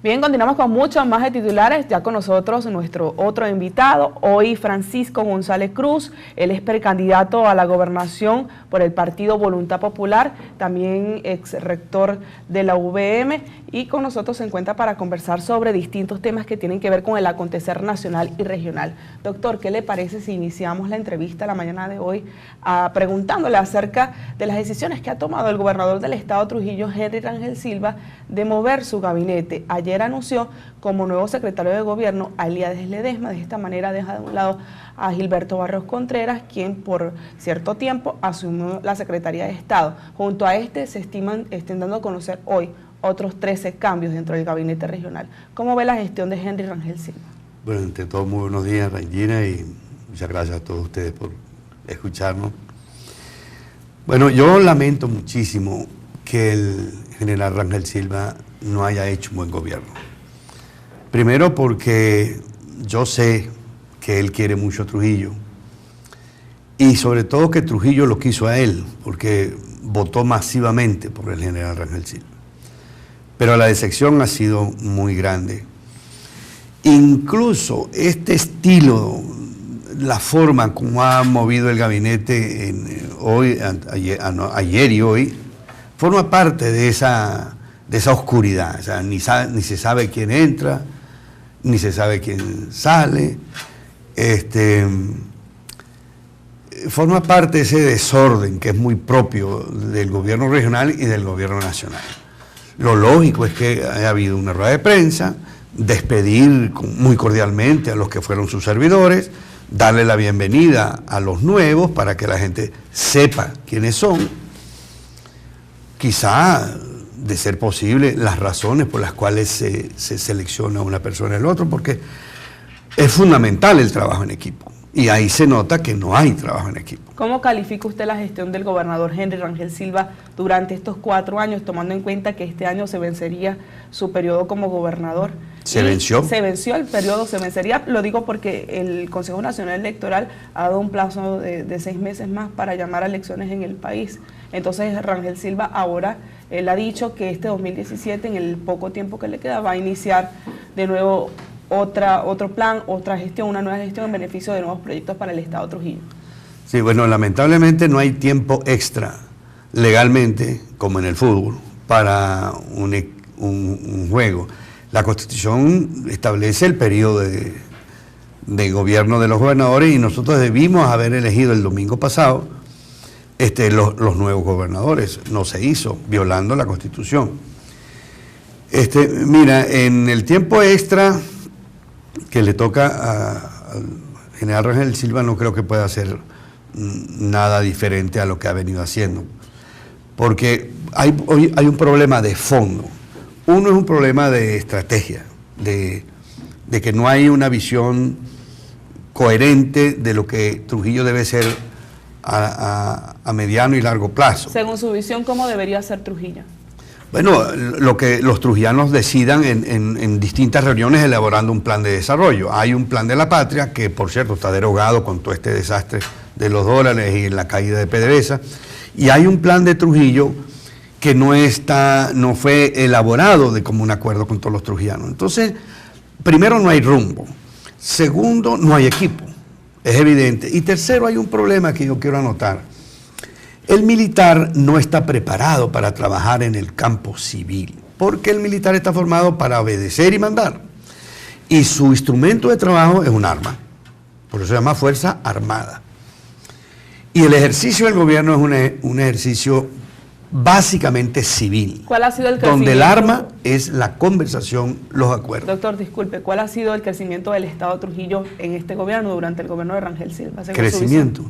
Bien, continuamos con muchos más de titulares, ya con nosotros nuestro otro invitado, hoy Francisco González Cruz, él es precandidato a la gobernación por el partido Voluntad Popular, también ex rector de la UVM, y con nosotros se encuentra para conversar sobre distintos temas que tienen que ver con el acontecer nacional y regional. Doctor, ¿qué le parece si iniciamos la entrevista la mañana de hoy preguntándole acerca de las decisiones que ha tomado el gobernador del estado Trujillo, Henry Rangel Silva, de mover su gabinete? Ayer anunció como nuevo secretario de gobierno a Elías Ledesma. De esta manera deja de un lado a Gilberto Barrios Contreras, quien por cierto tiempo asumió la Secretaría de Estado. Junto a este se estén dando a conocer hoy otros 13 cambios dentro del gabinete regional. ¿Cómo ve la gestión de Henry Rangel Silva? Bueno, ante todo, muy buenos días, Rangina, y muchas gracias a todos ustedes por escucharnos. Bueno, yo lamento muchísimo que el general Rangel Silva no haya hecho un buen gobierno. Primero porque yo sé que él quiere mucho a Trujillo y sobre todo que Trujillo lo quiso a él porque votó masivamente por el general Rangel Silva. Pero la decepción ha sido muy grande. Incluso este estilo, la forma como ha movido el gabinete ayer y hoy, forma parte de esa oscuridad. O sea, ni se sabe quién entra, ni se sabe quién sale. Forma parte de ese desorden que es muy propio del gobierno regional y del gobierno nacional. Lo lógico es que haya habido una rueda de prensa, despedir muy cordialmente a los que fueron sus servidores, darle la bienvenida a los nuevos para que la gente sepa quiénes son, quizá, de ser posible, las razones por las cuales se selecciona una persona y el otro, porque es fundamental el trabajo en equipo. Y ahí se nota que no hay trabajo en equipo. ¿Cómo califica usted la gestión del gobernador Henry Rangel Silva durante estos 4 años, tomando en cuenta que este año se vencería su periodo como gobernador? ¿Se venció? Se venció el periodo, se vencería, lo digo porque el Consejo Nacional Electoral ha dado un plazo de 6 meses más para llamar a elecciones en el país. Entonces Rangel Silva ahora, él ha dicho que este 2017, en el poco tiempo que le queda, va a iniciar de nuevo otro plan, otra gestión, una nueva gestión en beneficio de nuevos proyectos para el estado Trujillo. Sí, bueno, lamentablemente no hay tiempo extra legalmente, como en el fútbol, para un juego. La Constitución establece el periodo de gobierno de los gobernadores y nosotros debimos haber elegido el domingo pasado los nuevos gobernadores. No se hizo, violando la Constitución. Mira, en el tiempo extra que le toca al general Rangel Silva, no creo que pueda hacer nada diferente a lo que ha venido haciendo, porque hoy hay un problema de fondo. Uno es un problema de estrategia, de que no hay una visión coherente de lo que Trujillo debe ser a mediano y largo plazo. Según su visión, ¿cómo debería ser Trujillo? Bueno, lo que los trujillanos decidan en distintas reuniones elaborando un plan de desarrollo. Hay un plan de la patria que, por cierto, está derogado con todo este desastre de los dólares y la caída de PDVSA, y hay un plan de Trujillo que no fue elaborado de común acuerdo con todos los trujillanos. Entonces, primero, no hay rumbo. Segundo, no hay equipo, es evidente. Y tercero, hay un problema que yo quiero anotar. El militar no está preparado para trabajar en el campo civil, porque el militar está formado para obedecer y mandar. Y su instrumento de trabajo es un arma, por eso se llama Fuerza Armada. Y el ejercicio del gobierno es un ejercicio básicamente civil. ¿Cuál ha sido el crecimiento? Donde el arma es la conversación, los acuerdos. Doctor, disculpe, ¿cuál ha sido el crecimiento del estado Trujillo en este gobierno durante el gobierno de Rangel Silva? ¿Crecimiento?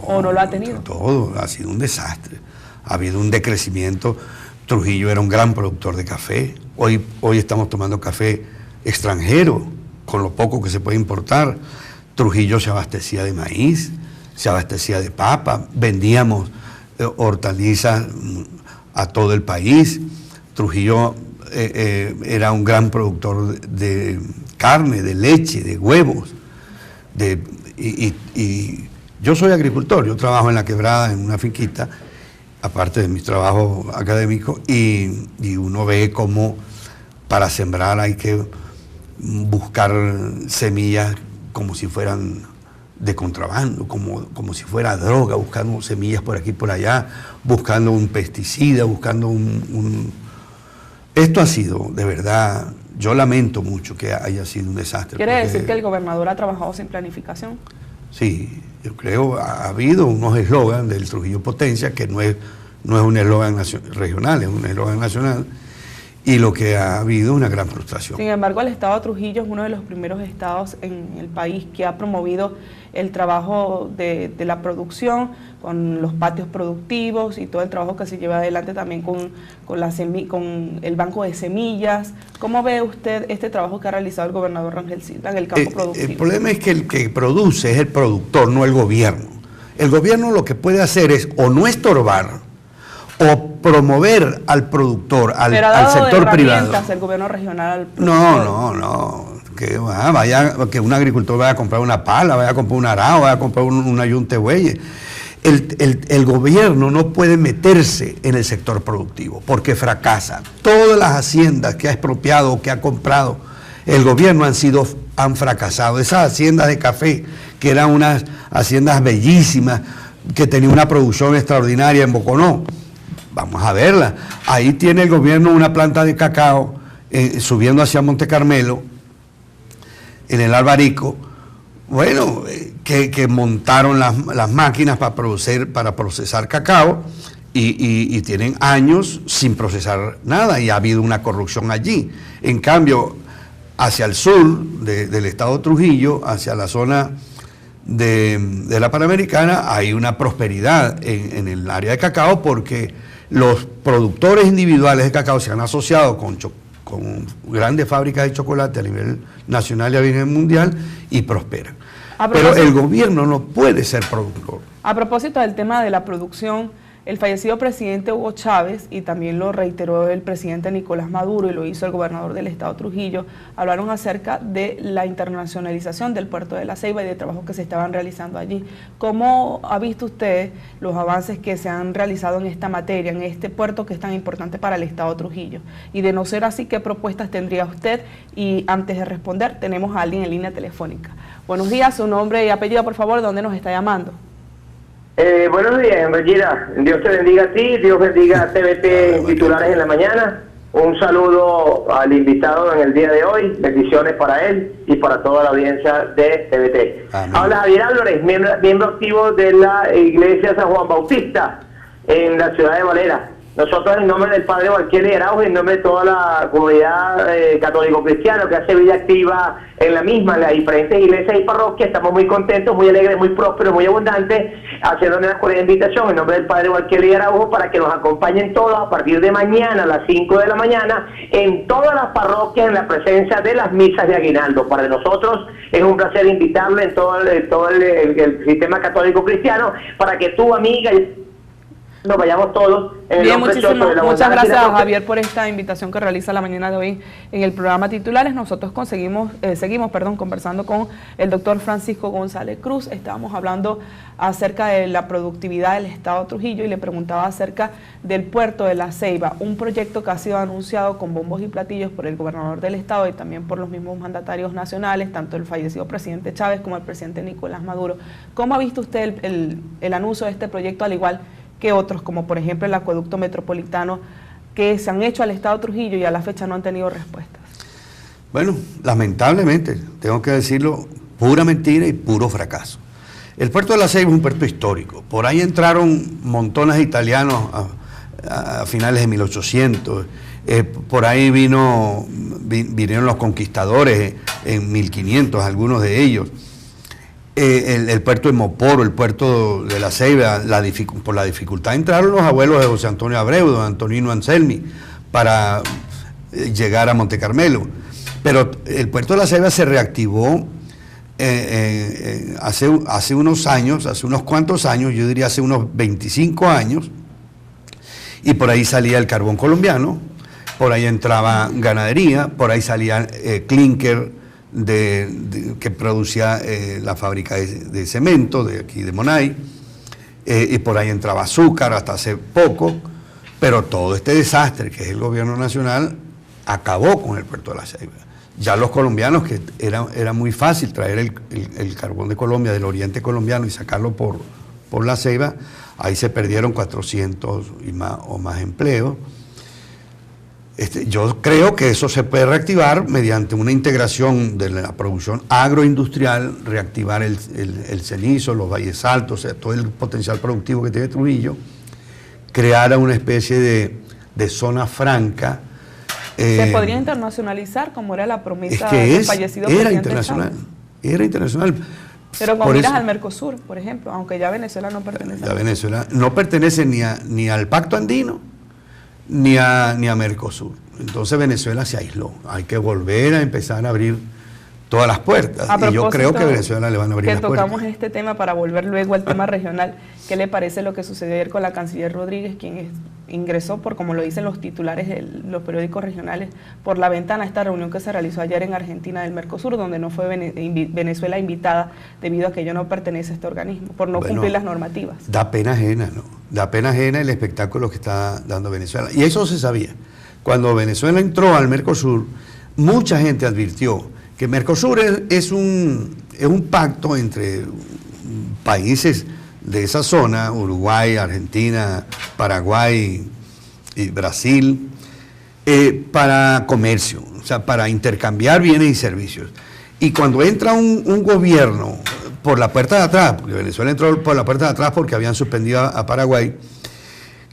¿O no lo ha tenido? Todo, ha sido un desastre. Ha habido un decrecimiento. Trujillo era un gran productor de café. Hoy estamos tomando café extranjero, con lo poco que se puede importar. Trujillo se abastecía de maíz, se abastecía de papa, vendíamos hortalizas a todo el país. Trujillo era un gran productor de carne, de leche, de huevos. Yo soy agricultor, yo trabajo en La Quebrada, en una finquita, aparte de mi trabajo académico, y uno ve cómo para sembrar hay que buscar semillas como si fueran de contrabando, como si fuera droga, buscando semillas por aquí y por allá, buscando un pesticida, buscando Esto ha sido, de verdad, yo lamento mucho que haya sido un desastre. ¿Quiere decir que el gobernador ha trabajado sin planificación? Sí, yo creo ha habido unos eslogans del Trujillo Potencia, que no es un eslogan regional, es un eslogan nacional, y lo que ha habido es una gran frustración. Sin embargo, el estado de Trujillo es uno de los primeros estados en el país que ha promovido el trabajo de la producción, con los patios productivos y todo el trabajo que se lleva adelante también con el banco de semillas. ¿Cómo ve usted este trabajo que ha realizado el gobernador Rangel Silva en el campo productivo? El problema es que el que produce es el productor, no el gobierno. El gobierno lo que puede hacer es o no estorbar, o promover al productor, al sector privado. El gobierno regional al No. Que un agricultor vaya a comprar una pala, vaya a comprar un arado, vaya a comprar una yunta de bueyes. El gobierno no puede meterse en el sector productivo porque fracasa. Todas las haciendas que ha expropiado o que ha comprado el gobierno han fracasado. Esas haciendas de café, que eran unas haciendas bellísimas, que tenían una producción extraordinaria en Boconó, vamos a verla. Ahí tiene el gobierno una planta de cacao subiendo hacia Monte Carmelo, en el Albarico, bueno, que montaron las máquinas para procesar cacao y tienen años sin procesar nada y ha habido una corrupción allí. En cambio, hacia el sur del estado de Trujillo, hacia la zona de la Panamericana, hay una prosperidad en el área de cacao porque los productores individuales de cacao se han asociado con grandes fábricas de chocolate a nivel nacional y a nivel mundial y prosperan. Pero el gobierno no puede ser productor. A propósito del tema de la producción, el fallecido presidente Hugo Chávez, y también lo reiteró el presidente Nicolás Maduro y lo hizo el gobernador del estado Trujillo, hablaron acerca de la internacionalización del puerto de La Ceiba y de trabajos que se estaban realizando allí. ¿Cómo ha visto usted los avances que se han realizado en esta materia, en este puerto que es tan importante para el estado Trujillo? Y de no ser así, ¿qué propuestas tendría usted? Y antes de responder, tenemos a alguien en línea telefónica. Buenos días, su nombre y apellido, por favor, ¿de dónde nos está llamando? Buenos días, Regina. Dios te bendiga a ti, Dios bendiga a TVT Titulares en la Mañana. Un saludo al invitado en el día de hoy, bendiciones para él y para toda la audiencia de TVT. Amén. Habla Javier Álvarez, miembro activo de la Iglesia San Juan Bautista en la ciudad de Valera. Nosotros, en nombre del Padre Walkieli Araujo, en nombre de toda la comunidad católico-cristiana que hace vida activa en la misma, en las diferentes iglesias y parroquias, estamos muy contentos, muy alegres, muy prósperos, muy abundantes, haciendo una cordial invitación en nombre del Padre Walkieli Araujo para que nos acompañen todos a partir de mañana a las 5 de la mañana en todas las parroquias en la presencia de las misas de aguinaldo. Para nosotros es un placer invitarle en todo el sistema católico-cristiano para que tu amiga nos vayamos todos. Bien, muchas gracias a Javier por esta invitación que realiza la mañana de hoy en el programa Titulares. Nosotros seguimos conversando con el doctor Francisco González Cruz. Estábamos hablando acerca de la productividad del estado de Trujillo y le preguntaba acerca del puerto de La Ceiba, un proyecto que ha sido anunciado con bombos y platillos por el gobernador del estado y también por los mismos mandatarios nacionales, tanto el fallecido presidente Chávez como el presidente Nicolás Maduro. ¿Cómo ha visto usted el anuncio de este proyecto, al igual que otros, como por ejemplo el acueducto metropolitano, que se han hecho al estado de Trujillo y a la fecha no han tenido respuestas? Bueno, lamentablemente, tengo que decirlo, pura mentira y puro fracaso. El puerto de La Ceiba es un puerto histórico. Por ahí entraron montones de italianos a finales de 1800. Por ahí vinieron los conquistadores en 1500, algunos de ellos. El puerto de Moporo, el puerto de La Ceiba, por la dificultad entraron los abuelos de José Antonio Abreu, don Antonino Anselmi, para llegar a Monte Carmelo. Pero el puerto de La Ceiba se reactivó hace unos años, hace unos cuantos años, yo diría hace unos 25 años, y por ahí salía el carbón colombiano, por ahí entraba ganadería, por ahí salía clinker, que producía la fábrica de cemento de aquí de Monay, y por ahí entraba azúcar hasta hace poco, pero todo este desastre que es el gobierno nacional acabó con el puerto de La Ceiba. Ya los colombianos, que era muy fácil traer el carbón de Colombia, del oriente colombiano, y sacarlo por La Ceiba, ahí se perdieron 400 o más empleos. Yo creo que eso se puede reactivar mediante una integración de la producción agroindustrial, reactivar el cenizo, los valles altos, o sea, todo el potencial productivo que tiene Trujillo, crear una especie de zona franca. ¿Se podría internacionalizar como era la promesa del fallecido presidente? Era internacional. Pero con miras al Mercosur, por ejemplo, aunque ya Venezuela no pertenece. Ya Venezuela no pertenece ni al Pacto Andino, ni a Mercosur. Entonces Venezuela se aisló. Hay que volver a empezar a abrir todas las puertas. Y yo creo que a Venezuela le van a abrir las puertas. Tocamos este tema para volver luego al tema regional. ¿Qué le parece lo que sucedió ayer con la canciller Rodríguez, quien ingresó por, como lo dicen los titulares de los periódicos regionales, por la ventana a esta reunión que se realizó ayer en Argentina del Mercosur, donde no fue Venezuela invitada debido a que ello no pertenece a este organismo, por no cumplir las normativas? Da pena ajena, ¿no? Da pena ajena el espectáculo que está dando Venezuela. Y eso se sabía. Cuando Venezuela entró al Mercosur, mucha gente advirtió que Mercosur es un pacto entre países de esa zona, Uruguay, Argentina, Paraguay y Brasil, para comercio, o sea, para intercambiar bienes y servicios. Y cuando entra un gobierno por la puerta de atrás, porque Venezuela entró por la puerta de atrás porque habían suspendido a Paraguay,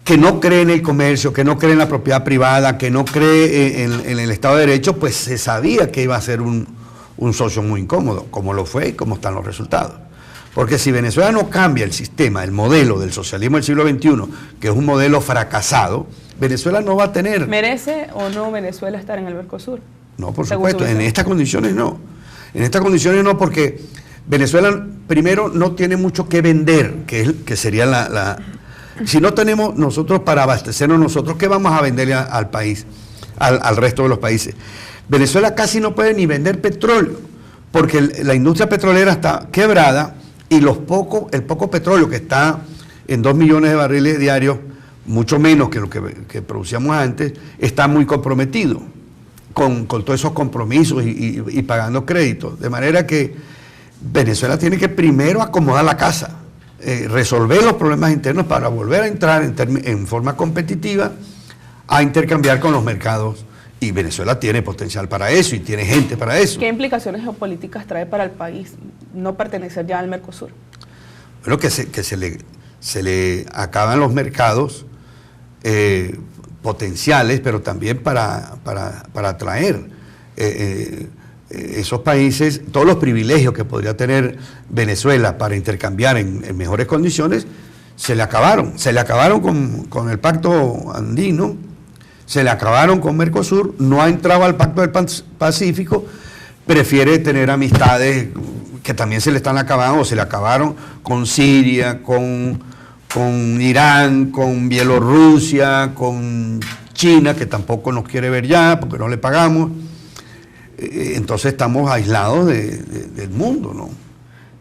que no cree en el comercio, que no cree en la propiedad privada, que no cree en el Estado de Derecho, pues se sabía que iba a ser un socio muy incómodo, como lo fue y como están los resultados. Porque si Venezuela no cambia el sistema, el modelo del socialismo del siglo XXI, que es un modelo fracasado, Venezuela no va a tener... ¿Merece o no Venezuela estar en el Mercosur? No, por supuesto, en estas condiciones no. En estas condiciones no, porque Venezuela primero no tiene mucho que vender, que sería la... Si no tenemos nosotros para abastecernos nosotros, ¿qué vamos a venderle al país, al resto de los países? Venezuela casi no puede ni vender petróleo, porque la industria petrolera está quebrada y el poco petróleo que está en 2 millones de barriles diarios, mucho menos que lo que producíamos antes, está muy comprometido con todos esos compromisos y pagando créditos. De manera que Venezuela tiene que primero acomodar la casa, resolver los problemas internos para volver a entrar en forma competitiva a intercambiar con los mercados. Y Venezuela tiene potencial para eso y tiene gente para eso. ¿Qué implicaciones geopolíticas trae para el país no pertenecer ya al Mercosur? Bueno, que se le acaban los mercados potenciales, pero también para atraer esos países, todos los privilegios que podría tener Venezuela para intercambiar en mejores condiciones, se le acabaron. Se le acabaron con el Pacto Andino, se le acabaron con Mercosur, no ha entrado al Pacto del Pacífico, prefiere tener amistades que también se le están acabando, o se le acabaron con Siria, con Irán, con Bielorrusia, con China, que tampoco nos quiere ver ya porque no le pagamos. Entonces estamos aislados del mundo, ¿no?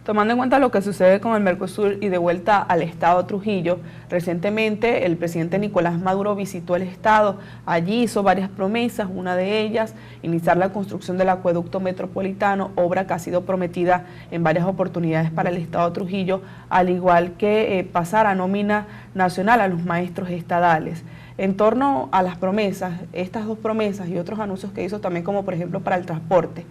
Tomando en cuenta lo que sucede con el Mercosur y de vuelta al estado Trujillo, recientemente el presidente Nicolás Maduro visitó el estado. Allí hizo varias promesas, una de ellas, iniciar la construcción del acueducto metropolitano, obra que ha sido prometida en varias oportunidades para el estado Trujillo, al igual que pasar a nómina nacional a los maestros estadales. En torno a las promesas, estas dos promesas y otros anuncios que hizo también, como por ejemplo para el transporte,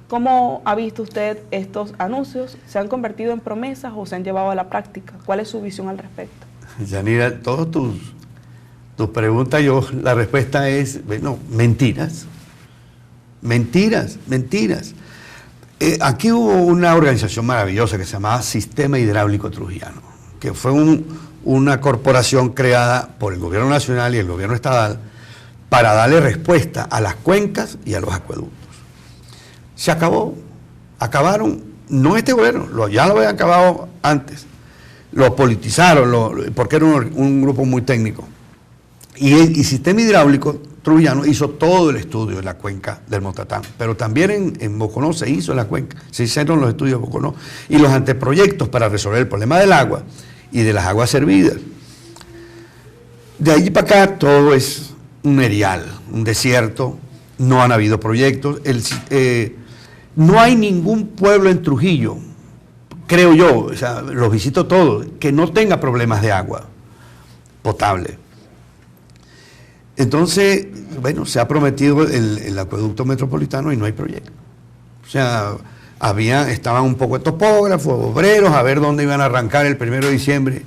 ¿cómo ha visto usted estos anuncios? ¿Se han convertido en promesas o se han llevado a la práctica? ¿Cuál es su visión al respecto? Yanira, todas tus preguntas, la respuesta es, bueno, mentiras. Mentiras. Aquí hubo una organización maravillosa que se llamaba Sistema Hidráulico Trujillano, que fue una corporación creada por el gobierno nacional y el gobierno estatal para darle respuesta a las cuencas y a los acueductos. Se acabaron, no este gobierno, ya lo habían acabado antes, lo politizaron, porque era un grupo muy técnico. Y Sistema Hidráulico Trujillano hizo todo el estudio de la cuenca del Motatán, pero también en Boconó se hizo la cuenca, se hicieron los estudios de Boconó y los anteproyectos para resolver el problema del agua y de las aguas servidas. De allí para acá todo es un erial, un desierto, no han habido proyectos. No hay ningún pueblo en Trujillo, creo yo, o sea, los visito todos, que no tenga problemas de agua potable. Entonces, bueno, se ha prometido el acueducto metropolitano y no hay proyecto. O sea, estaban un poco de topógrafos, obreros, a ver dónde iban a arrancar el 1 de diciembre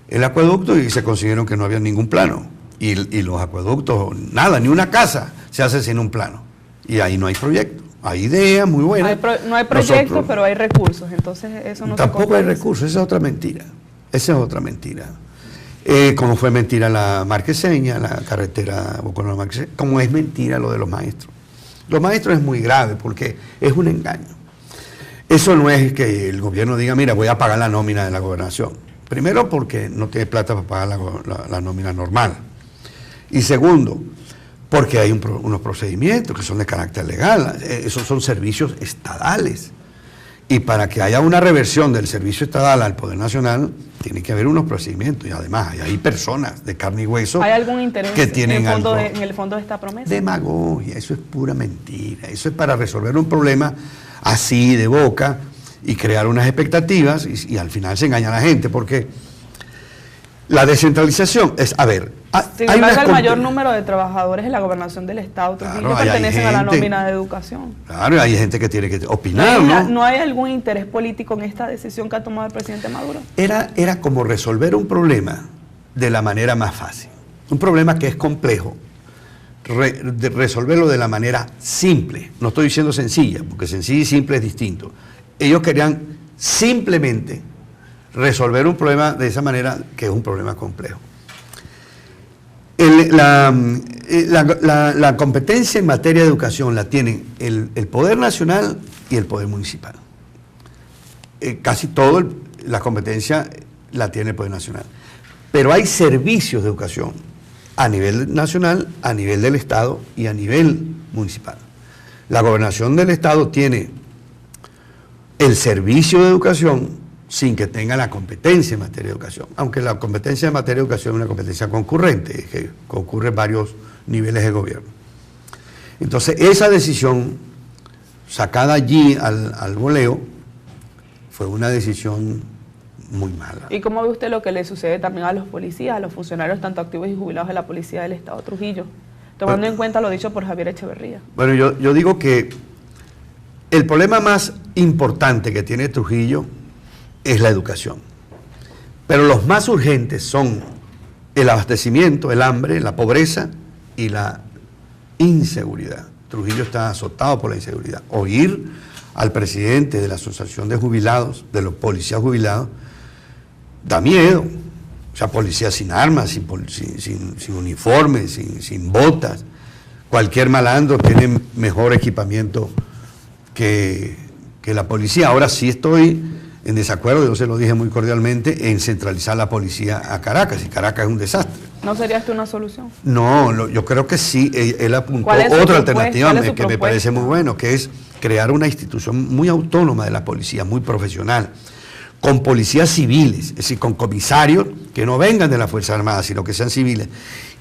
el acueducto, y se consiguieron que no había ningún plano. Y los acueductos, nada, ni una casa se hace sin un plano. Y ahí no hay proyecto. Hay ideas muy buenas. No hay proyectos, pero hay recursos. Entonces eso no tampoco hay recursos, esa es otra mentira. Esa es otra mentira. Como fue mentira la Marqueseña, la carretera Boconó-Marqueseña, como es mentira lo de los maestros. Los maestros es muy grave porque es un engaño. Eso no es que el gobierno diga, mira, voy a pagar la nómina de la gobernación. Primero, porque no tiene plata para pagar la nómina normal. Y segundo, porque hay unos procedimientos que son de carácter legal. Esos son servicios estadales. Y para que haya una reversión del servicio estatal al Poder Nacional, tiene que haber unos procedimientos. Y además, hay personas de carne y hueso. ¿Hay algún interés que tienen en el fondo de esta promesa? Demagogia, eso es pura mentira. Eso es para resolver un problema así de boca y crear unas expectativas y al final se engaña a la gente, porque la descentralización es, a ver, sin embargo, el mayor número de trabajadores en la gobernación del Estado Trujillo pertenecen a la nómina de educación. Claro, hay gente que tiene que opinar, ¿No hay algún interés político en esta decisión que ha tomado el presidente Maduro? Era como resolver un problema de la manera más fácil. Un problema que es complejo, resolverlo de la manera simple. No estoy diciendo sencilla, porque sencilla y simple es distinto. Ellos querían simplemente resolver un problema de esa manera, que es un problema complejo. La competencia en materia de educación la tienen el Poder Nacional y el Poder Municipal. Casi toda la competencia la tiene el Poder Nacional. Pero hay servicios de educación a nivel nacional, a nivel del Estado y a nivel municipal. La gobernación del Estado tiene el servicio de educación sin que tenga la competencia en materia de educación, aunque la competencia en materia de educación es una competencia concurrente, que concurre en varios niveles de gobierno. Entonces, esa decisión sacada allí al voleo fue una decisión muy mala. ¿Y cómo ve usted lo que le sucede también a los policías, a los funcionarios tanto activos y jubilados de la Policía del Estado Trujillo, tomando en cuenta lo dicho por Javier Echeverría? Bueno, yo digo que el problema más importante que tiene Trujillo es la educación. Pero los más urgentes son el abastecimiento, el hambre, la pobreza y la inseguridad. Trujillo está azotado por la inseguridad. Oír al presidente de la Asociación de Jubilados, de los policías jubilados, da miedo. O sea, policías sin armas, sin uniformes, sin botas. Cualquier malandro tiene mejor equipamiento que la policía. Ahora sí estoy en desacuerdo, yo se lo dije muy cordialmente, en centralizar la policía a Caracas, y Caracas es un desastre. ¿No sería esto una solución? No, yo creo que sí. Él apuntó otra alternativa que me parece muy bueno, que es crear una institución muy autónoma de la policía, muy profesional, con policías civiles, es decir, con comisarios que no vengan de la Fuerza Armada, sino que sean civiles,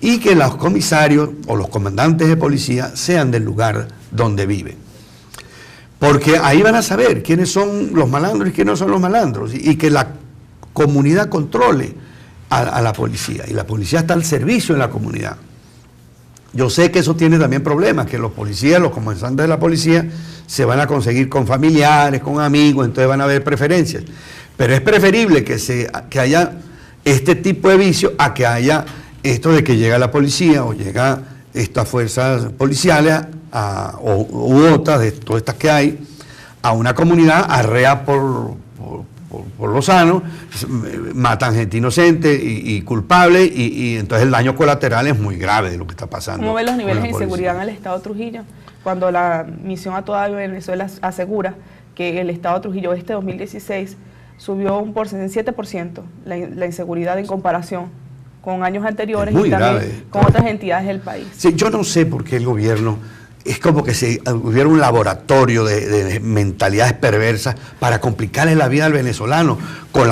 y que los comisarios o los comandantes de policía sean del lugar donde viven. Porque ahí van a saber quiénes son los malandros y quiénes no son los malandros, y que la comunidad controle a la policía, y la policía está al servicio de la comunidad. Yo sé que eso tiene también problemas, que los policías, los comandantes de la policía, se van a conseguir con familiares, con amigos, entonces van a haber preferencias. Pero es preferible que haya este tipo de vicio a que haya esto de que llega la policía o llega estas fuerzas policiales u otras de todas estas que hay a una comunidad, arrea por lo sano, matan gente inocente y culpable, y entonces el daño colateral es muy grave de lo que está pasando. ¿Cómo ven los niveles de inseguridad en el Estado Trujillo? Cuando la misión A Toda Venezuela asegura que el Estado Trujillo 2016 subió un 7% la inseguridad en comparación con años anteriores y también grave, con otras entidades del país. Sí, yo no sé por qué el gobierno, es como que si hubiera un laboratorio de mentalidades perversas para complicarle la vida al venezolano con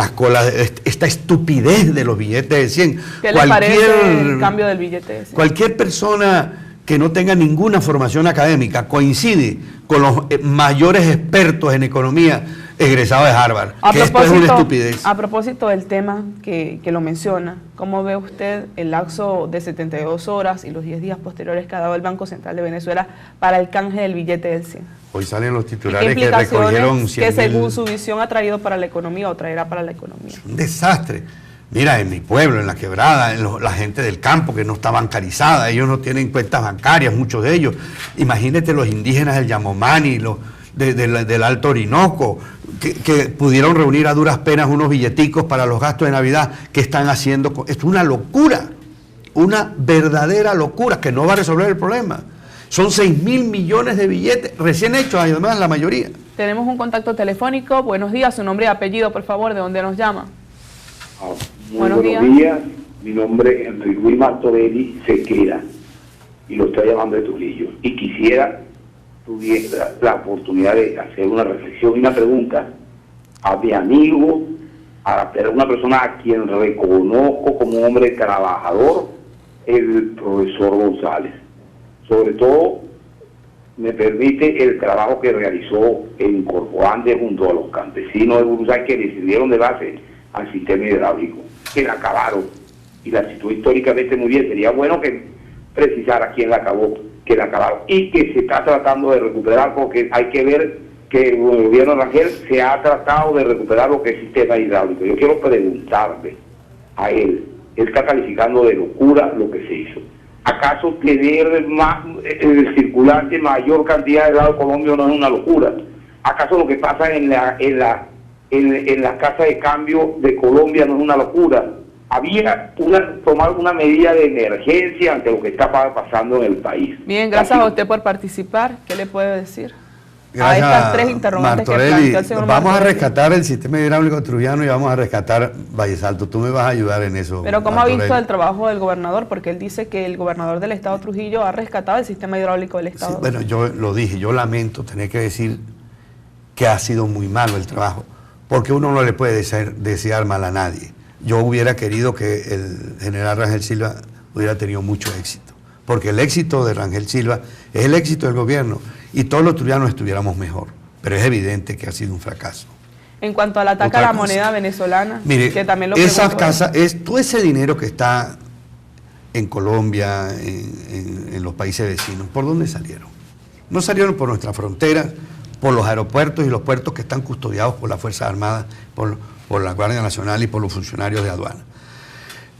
esta estupidez de los billetes de 100. ¿Qué le parece el cambio del billete de 100? Cualquier persona que no tenga ninguna formación académica coincide con los mayores expertos en economía egresados de Harvard, que esto es una estupidez. A propósito del tema que lo menciona, ¿cómo ve usted el lapso de 72 horas y los 10 días posteriores que ha dado el Banco Central de Venezuela para el canje del billete del 100? Hoy salen los titulares que recogieron 100.000. Que según su visión ha traído para la economía o traerá para la economía. Un desastre. Mira, en mi pueblo, en la quebrada, la gente del campo que no está bancarizada, ellos no tienen cuentas bancarias, muchos de ellos. Imagínate los indígenas del Yamomani, del Alto Orinoco, que pudieron reunir a duras penas unos billeticos para los gastos de Navidad. ¿Qué están haciendo? Es una locura, una verdadera locura que no va a resolver el problema. Son 6.000 millones de billetes recién hechos, además la mayoría. Tenemos un contacto telefónico. Buenos días, su nombre y apellido, por favor, ¿de dónde nos llama? Buenos días, mi nombre es Enrique Luis Martorelli Sequera y lo estoy llamando de Trujillo. Y quisiera tuviera la oportunidad de hacer una reflexión y una pregunta a mi amigo, a una persona a quien reconozco como un hombre trabajador, el profesor González. Sobre todo, me permite el trabajo que realizó en Corcoandes junto a los campesinos de Burusay que decidieron de base al sistema hidráulico, que la acabaron, y la situó históricamente muy bien. Sería bueno que precisara quién la acabó, que la acabaron, y que se está tratando de recuperar, porque hay que ver que el gobierno de Rangel se ha tratado de recuperar lo que es el sistema hidráulico. Yo quiero preguntarle a él está calificando de locura lo que se hizo. ¿Acaso tener más, circulante mayor cantidad de lado de Colombia no es una locura? ¿Acaso lo que pasa en la casa de cambio de Colombia no es una locura? Había tomar una medida de emergencia ante lo que está pasando en el país. Bien, gracias a usted por participar. ¿Qué le puede decir Gracias, a estas tres interrogantes Martorelli, que planteó el señor vamos Martorelli? a rescatar el sistema hidráulico trujillano y vamos a rescatar Valles Alto. Tú me vas a ayudar en eso. Pero ¿cómo Martorelli? ha visto el trabajo del gobernador? Porque él dice que el gobernador del estado Trujillo ha rescatado el sistema hidráulico del estado. Sí, bueno, yo lo dije, yo lamento tener que decir que ha sido muy malo el trabajo, porque uno no le puede desear mal a nadie. Yo hubiera querido que el general Rangel Silva hubiera tenido mucho éxito, porque el éxito de Rangel Silva es el éxito del gobierno y todos los trujanos estuviéramos mejor, pero es evidente que ha sido un fracaso. En cuanto al ataque a la moneda venezolana, mire, que también lo esas casas, todo ese dinero que está en Colombia, en los países vecinos, ¿por dónde salieron? No salieron por nuestras fronteras, por los aeropuertos y los puertos que están custodiados por las Fuerzas Armadas, por la Guardia Nacional y por los funcionarios de aduana.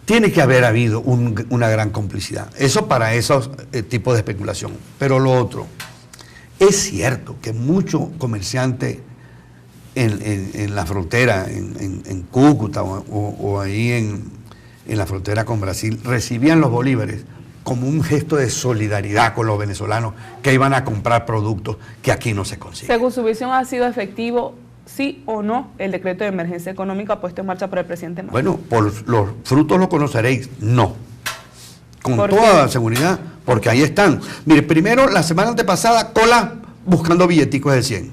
Tiene que haber habido una gran complicidad. Eso para esos tipos de especulación. Pero lo otro, es cierto que muchos comerciantes en la frontera, en Cúcuta o ahí en la frontera con Brasil, recibían los bolívares como un gesto de solidaridad con los venezolanos que iban a comprar productos que aquí no se consiguen. Según su visión, ¿ha sido efectivo, sí o no, el decreto de emergencia económica puesto en marcha por el presidente Maduro? Bueno, por los frutos lo conoceréis, no. Con ¿Por toda qué? seguridad, porque ahí están. Mire, primero, la semana antepasada, cola buscando billeticos de 100.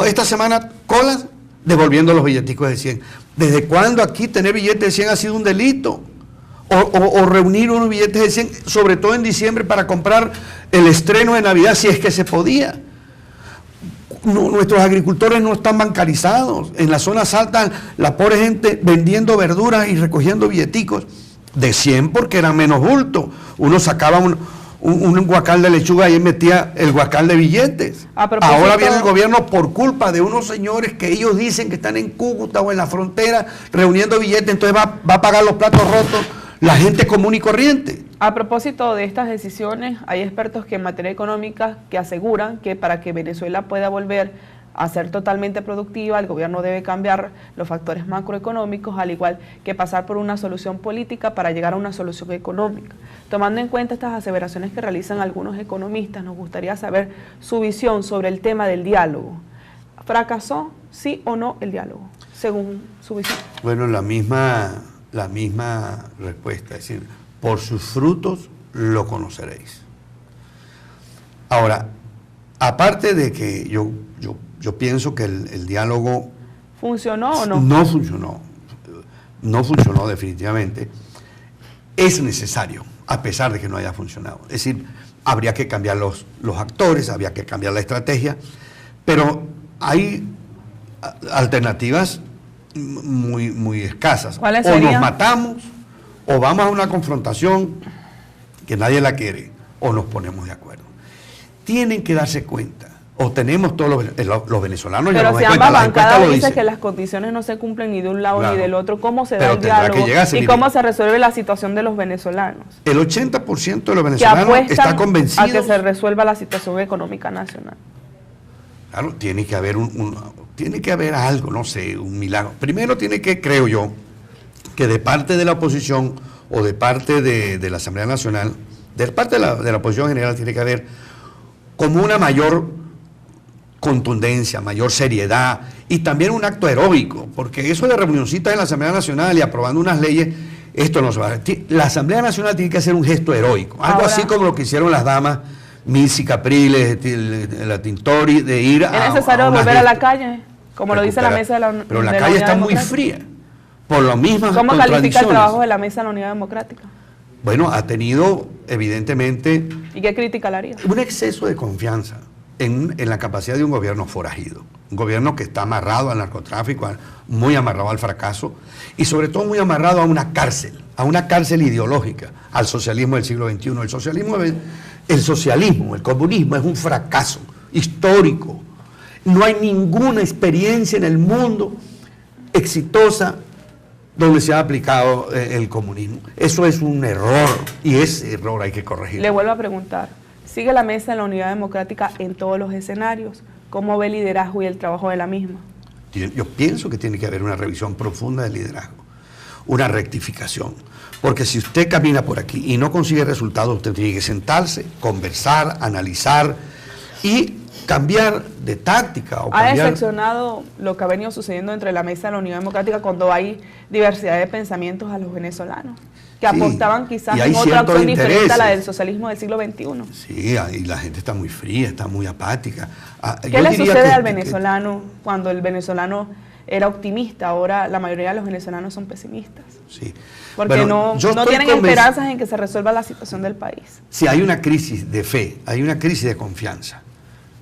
Esta semana, colas devolviendo los billeticos de 100. ¿Desde cuándo aquí tener billetes de 100 ha sido un delito? O reunir unos billetes de 100, sobre todo en diciembre, para comprar el estreno de Navidad, si es que se podía. Nuestros agricultores no están bancarizados. En las zonas altas, la pobre gente vendiendo verduras y recogiendo billeticos de 100 porque eran menos bulto. Uno sacaba un guacal de lechuga y ahí metía el guacal de billetes. Ahora viene el gobierno por culpa de unos señores que ellos dicen que están en Cúcuta o en la frontera reuniendo billetes, entonces va a pagar los platos rotos la gente común y corriente. A propósito de estas decisiones, hay expertos que en materia económica que aseguran que para que Venezuela pueda volver a ser totalmente productiva, el gobierno debe cambiar los factores macroeconómicos, al igual que pasar por una solución política para llegar a una solución económica. Tomando en cuenta estas aseveraciones que realizan algunos economistas, nos gustaría saber su visión sobre el tema del diálogo. ¿Fracasó, sí o no, el diálogo, según su visión? Bueno, la misma respuesta, es decir, por sus frutos lo conoceréis. Ahora, aparte de que yo pienso que el diálogo... ¿Funcionó o no? No funcionó definitivamente. Es necesario a pesar de que no haya funcionado. Es decir, habría que cambiar los actores, habría que cambiar la estrategia, pero hay alternativas muy escasas. ¿Cuáles o serían? nos matamos, o vamos a una confrontación que nadie la quiere, o nos ponemos de acuerdo. Tienen que darse cuenta, o tenemos todos los venezolanos. Pero si ambas bancadas dicen que las condiciones no se cumplen ni de un lado ni del otro, ¿cómo se da el diálogo y cómo se resuelve la situación de los venezolanos? El 80% de los venezolanos está convencido a que se resuelva la situación económica nacional. Claro, tiene que haber algo, no sé, un milagro. Primero creo yo, que de parte de la oposición o de parte de la Asamblea Nacional, de parte de la oposición general, tiene que haber como una mayor contundencia, mayor seriedad y también un acto heroico, porque eso de reunioncitas en la Asamblea Nacional y aprobando unas leyes, esto no se va a hacer. La Asamblea Nacional tiene que hacer un gesto heroico, algo así como lo que hicieron las damas Milsi Capriles, la Tintori, de ir a... ¿Es necesario volver a la calle? Como lo dice la mesa de la Unidad Pero la calle está muy fría, por lo mismo. ¿Cómo califica el trabajo de la mesa de la Unidad Democrática? Bueno, ha tenido, evidentemente... ¿Y qué crítica le haría? Un exceso de confianza en la capacidad de un gobierno forajido. Un gobierno que está amarrado al narcotráfico, muy amarrado al fracaso, y sobre todo muy amarrado a una cárcel ideológica, al socialismo del siglo XXI. El socialismo, el comunismo es un fracaso histórico. No hay ninguna experiencia en el mundo exitosa donde se ha aplicado el comunismo. Eso es un error, y ese error hay que corregirlo. Le vuelvo a preguntar, ¿sigue la mesa de la Unidad Democrática en todos los escenarios? ¿Cómo ve el liderazgo y el trabajo de la misma? Yo pienso que tiene que haber una revisión profunda del liderazgo, una rectificación, porque si usted camina por aquí y no consigue resultados, usted tiene que sentarse, conversar, analizar y cambiar de táctica. ¿Ha decepcionado lo que ha venido sucediendo entre la mesa de la Unidad Democrática cuando hay diversidad de pensamientos a los venezolanos? Que apostaban quizás en otra opción diferente a la del socialismo del siglo XXI. Sí, y la gente está muy fría, está muy apática. ¿Qué le sucede al venezolano cuando el venezolano era optimista? Ahora la mayoría de los venezolanos son pesimistas. Sí. Porque no tienen esperanzas en que se resuelva la situación del país. Sí, hay una crisis de fe, hay una crisis de confianza.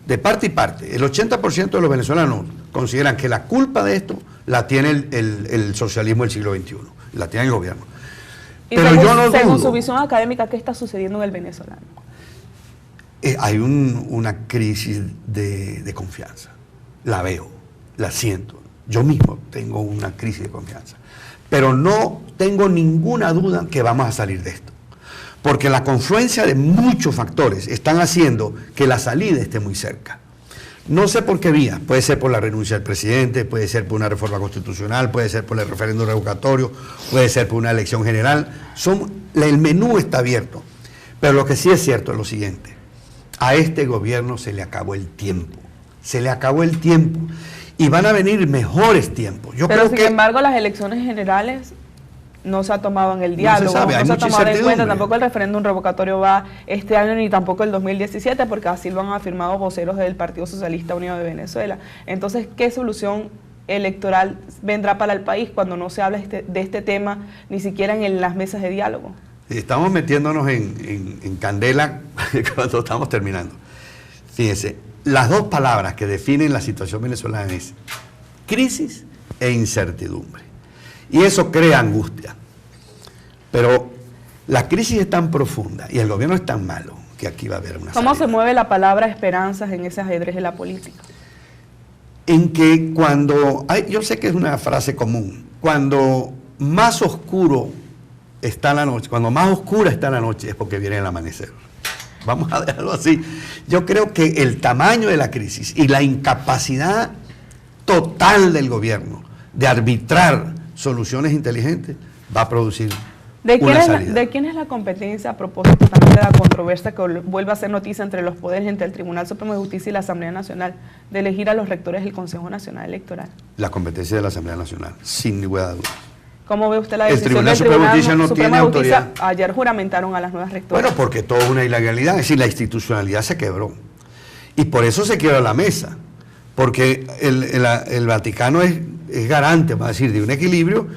De parte y parte. El 80% de los venezolanos consideran que la culpa de esto la tiene el socialismo del siglo XXI, la tiene el gobierno. Y pero según su visión académica, ¿qué está sucediendo en el venezolano? Hay una crisis de confianza. La veo, la siento. Yo mismo tengo una crisis de confianza. Pero no tengo ninguna duda que vamos a salir de esto. Porque la confluencia de muchos factores están haciendo que la salida esté muy cerca. No sé por qué vía, puede ser por la renuncia del presidente, puede ser por una reforma constitucional, puede ser por el referéndum revocatorio, puede ser por una elección general. El menú está abierto. Pero lo que sí es cierto es lo siguiente: a este gobierno se le acabó el tiempo. Se le acabó el tiempo. Y van a venir mejores tiempos. Pero sin embargo, las elecciones generales no se ha tomado en el diálogo, no se ha tomado en cuenta, tampoco el referéndum revocatorio va este año ni tampoco el 2017, porque así lo han afirmado voceros del Partido Socialista Unido de Venezuela. Entonces, ¿qué solución electoral vendrá para el país cuando no se habla de este tema ni siquiera en las mesas de diálogo? Estamos metiéndonos en candela cuando estamos terminando. Fíjense, las dos palabras que definen la situación venezolana es crisis e incertidumbre. Y eso crea angustia. Pero la crisis es tan profunda y el gobierno es tan malo que aquí va a haber una ¿Cómo se mueve la palabra esperanzas en ese ajedrez de la política? En que yo sé que es una frase común, cuando más oscuro está la noche, cuando más oscura está la noche es porque viene el amanecer. Vamos a dejarlo así. Yo creo que el tamaño de la crisis y la incapacidad total del gobierno de arbitrar soluciones inteligentes va a producir una salida. ¿De quién es la competencia, a propósito también de la controversia que vuelve a ser noticia entre los poderes, entre el Tribunal Supremo de Justicia y la Asamblea Nacional, de elegir a los rectores del Consejo Nacional Electoral? La competencia de la Asamblea Nacional, sin ninguna duda. ¿Cómo ve usted la decisión del Tribunal Supremo de Justicia? Ayer juramentaron a las nuevas rectoras. Bueno, porque todo es una ilegalidad, es decir, la institucionalidad se quebró. Y por eso se quiebra la mesa, porque el Vaticano es garante, vamos a decir, de un equilibrio,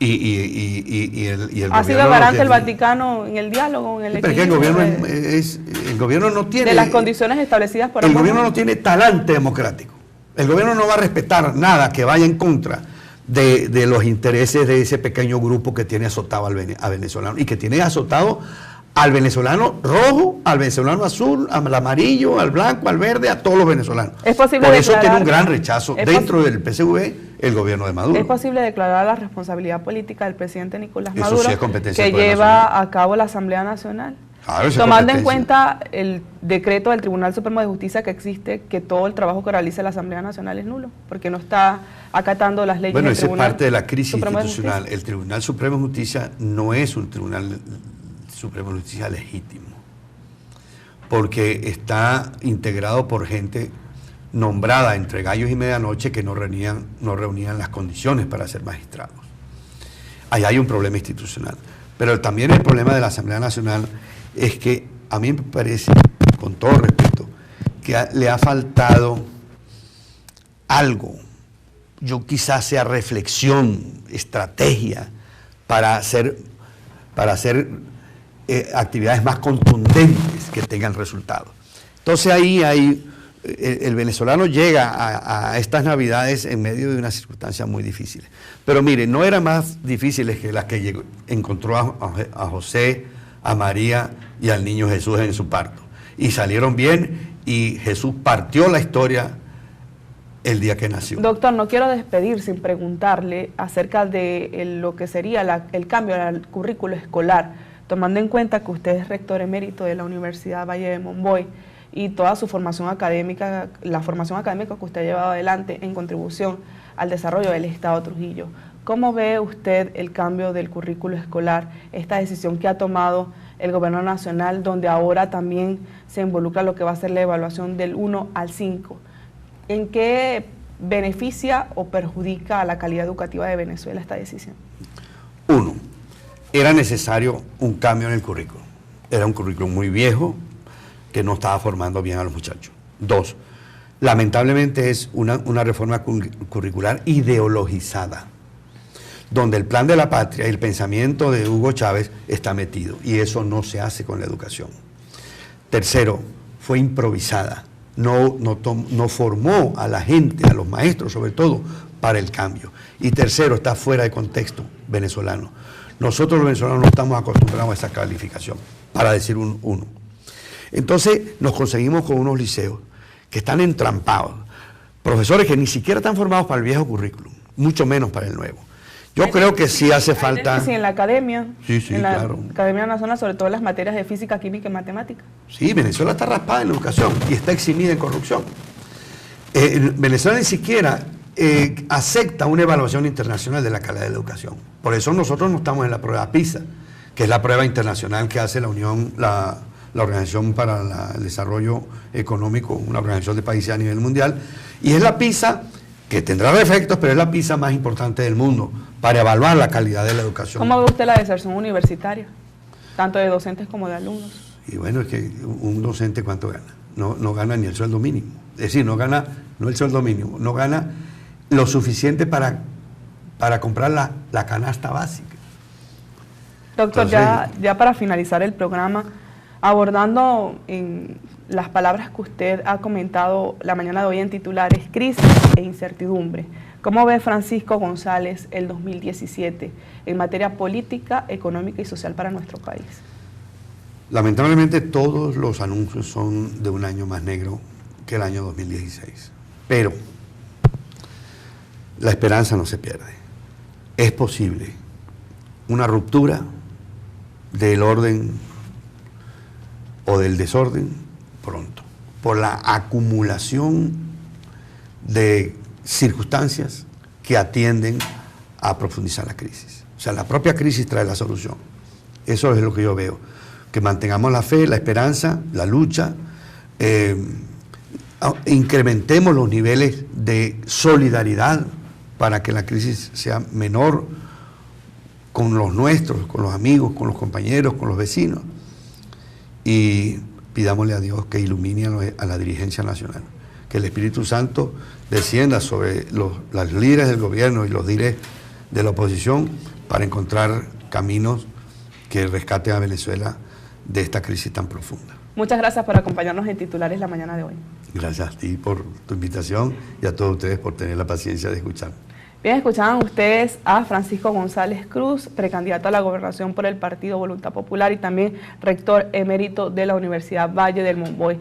Y el ¿Ha sido garante el Vaticano en el diálogo, en el equilibrio? Pero es que el gobierno no tiene... De las condiciones establecidas por... El gobierno no tiene talante democrático. El gobierno no va a respetar nada que vaya en contra de los intereses de ese pequeño grupo que tiene azotado al venezolano y que tiene azotado al venezolano rojo, al venezolano azul, al amarillo, al blanco, al verde, a todos los venezolanos. ¿Es posible Por eso tiene un gran rechazo dentro del PSV el gobierno de Maduro. ¿Es posible declarar la responsabilidad política del presidente Nicolás Eso Maduro sí es competencia que lleva a cabo la Asamblea Nacional? Claro, tomando en cuenta el decreto del Tribunal Supremo de Justicia que existe, que todo el trabajo que realiza la Asamblea Nacional es nulo, porque no está acatando las leyes del Tribunal. Bueno, esa es parte de la crisis Supremo institucional. El Tribunal Supremo de Justicia no es un Tribunal Supremo de Justicia legítimo, porque está integrado por gente nombrada entre gallos y medianoche que no reunían las condiciones para ser magistrados. Ahí hay un problema institucional. Pero también el problema de la Asamblea Nacional es que a mí me parece, con todo respeto, que le ha faltado algo. Yo quizás sea reflexión, estrategia, para hacer actividades más contundentes que tengan resultados. Entonces ahí el venezolano llega a estas Navidades en medio de unas circunstancias muy difíciles. Pero mire, no eran más difíciles que las que encontró a José, a María y al niño Jesús en su parto. Y salieron bien y Jesús partió la historia el día que nació. Doctor, no quiero despedir sin preguntarle acerca de lo que sería el cambio al currículo escolar, tomando en cuenta que usted es rector emérito de la Universidad Valle de Monboy y toda su formación académica, la formación académica que usted ha llevado adelante en contribución al desarrollo del Estado Trujillo. ¿Cómo ve usted el cambio del currículo escolar, esta decisión que ha tomado el gobierno nacional, donde ahora también se involucra lo que va a ser la evaluación del 1 al 5? ¿En qué beneficia o perjudica a la calidad educativa de Venezuela esta decisión? Uno, era necesario un cambio en el currículo. Era un currículo muy viejo que no estaba formando bien a los muchachos. Dos, lamentablemente es una reforma curricular ideologizada, donde el plan de la patria y el pensamiento de Hugo Chávez está metido, y eso no se hace con la educación. Tercero, fue improvisada, no formó a la gente, a los maestros sobre todo, para el cambio. Y tercero, está fuera de contexto venezolano. Nosotros los venezolanos no estamos acostumbrados a esa calificación, para decir un 1. Entonces nos conseguimos con unos liceos que están entrampados, profesores que ni siquiera están formados para el viejo currículum, mucho menos para el nuevo. Yo creo que sí hace falta... Sí, en la academia, sí, en la claro. Academia Nacional, sobre todo en las materias de física, química y matemática. Sí, Venezuela está raspada en la educación y está eximida en corrupción. Venezuela ni siquiera acepta una evaluación internacional de la calidad de la educación. Por eso nosotros no estamos en la prueba PISA, que es la prueba internacional que hace la Organización para el Desarrollo Económico, una organización de países a nivel mundial, y es la PISA que tendrá defectos, pero es la PISA más importante del mundo para evaluar la calidad de la educación. ¿Cómo ve usted la deserción universitaria, tanto de docentes como de alumnos? Y bueno, es que un docente, ¿cuánto gana? No gana ni el sueldo mínimo. Es decir, no el sueldo mínimo, no gana lo suficiente para comprar la canasta básica. Doctor, entonces, ya para finalizar el programa, abordando en las palabras que usted ha comentado la mañana de hoy en titulares, crisis e incertidumbre, ¿cómo ve Francisco González el 2017 en materia política, económica y social para nuestro país? Lamentablemente todos los anuncios son de un año más negro que el año 2016, pero la esperanza no se pierde. Es posible una ruptura del orden o del desorden pronto, por la acumulación de circunstancias que atienden a profundizar la crisis. O sea, la propia crisis trae la solución. Eso es lo que yo veo. Que mantengamos la fe, la esperanza, la lucha, incrementemos los niveles de solidaridad para que la crisis sea menor con los nuestros, con los amigos, con los compañeros, con los vecinos. Y pidámosle a Dios que ilumine a la dirigencia nacional, que el Espíritu Santo descienda sobre los líderes del gobierno y los líderes de la oposición para encontrar caminos que rescaten a Venezuela de esta crisis tan profunda. Muchas gracias por acompañarnos en Titulares la mañana de hoy. Gracias a ti por tu invitación y a todos ustedes por tener la paciencia de escuchar. Bien, escuchaban ustedes a Francisco González Cruz, precandidato a la gobernación por el Partido Voluntad Popular y también rector emérito de la Universidad Valle del Monboy.